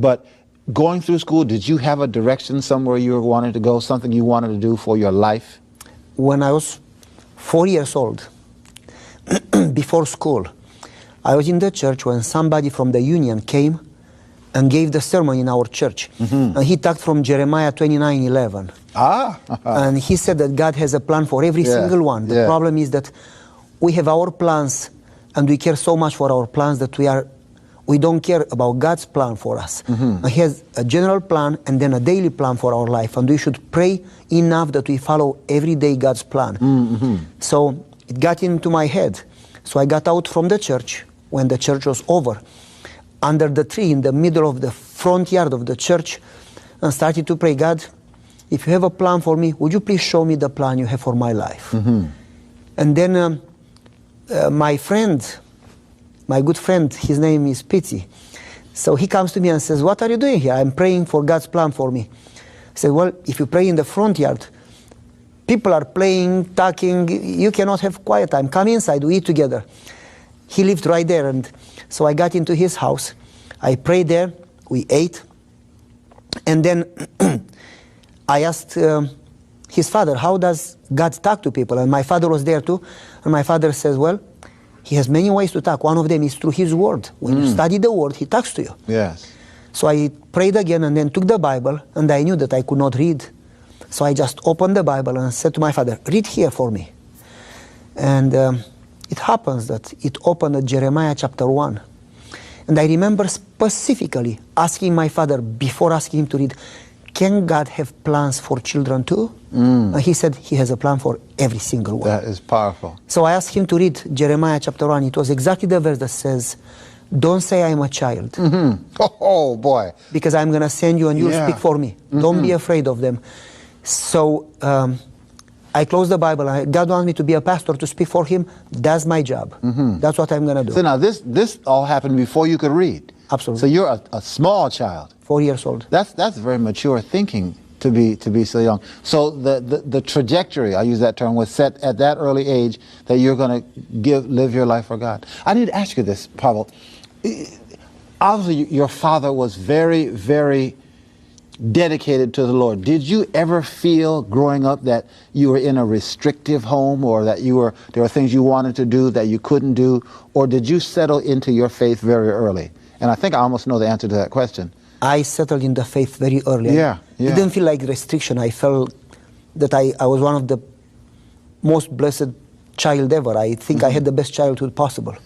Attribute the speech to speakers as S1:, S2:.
S1: But going through school, did you have a direction somewhere you were wanting to go, something you wanted to do for your life?
S2: When I was 4 years old, before school, I was in the church when somebody from the union came and gave the sermon in our church. And he talked from Jeremiah 29:11. And he said that God has a plan for every single one. The problem is that we have our plans, and we care so much for our plans that we don't care about God's plan for us. And he has a general plan and then a daily plan for our life, and we should pray enough that we follow every day God's plan. So it got into my head. So I got out from the church when the church was over, under the tree in the middle of the front yard of the church, and started to pray, God, if you have a plan for me, would you please show me the plan you have for my life? And then my friend, my good friend, his name is Pitsy. So he comes to me and says, what are you doing here? I'm praying for God's plan for me. I said, well, if you pray in the front yard, people are playing, talking, you cannot have quiet time. Come inside, we eat together. He lived right there, and so I got into his house. I prayed there, we ate, and then I asked his father, how does God talk to people? And my father was there too, and my father says, well, he has many ways to talk. One of them is through his word. When you study the word, he talks to you.
S1: Yes.
S2: So I prayed again and then took the Bible, and I knew that I could not read. So I just opened the Bible and said to my father, read here for me. And it happens that it opened at Jeremiah chapter 1. And I remember specifically asking my father, before asking him to read, can God have plans for children too? And he said he has a plan for every single one.
S1: That is powerful.
S2: So I asked him to read Jeremiah chapter 1. It was exactly the verse that says, don't say I'm a child.
S1: Oh boy.
S2: Because I'm going to send you and you'll speak for me. Don't be afraid of them. So I closed the Bible. God wants me to be a pastor, to speak for him. That's my job. That's what I'm going to do.
S1: So now this all happened before you could read.
S2: Absolutely.
S1: So you're a small child.
S2: 4 years old.
S1: That's very mature thinking to be so young. So the trajectory, I use that term, was set at that early age that you're going to live your life for God. I need to ask you this, Pavel. Obviously, your father was very, very dedicated to the Lord. Did you ever feel growing up that you were in a restrictive home, or that there were things you wanted to do that you couldn't do, or did you settle into your faith very early? And I think I almost know the answer to that question.
S2: I settled in the faith very early.
S1: Yeah.
S2: It didn't feel like restriction. I felt that I was one of the most blessed child ever. I think I had the best childhood possible.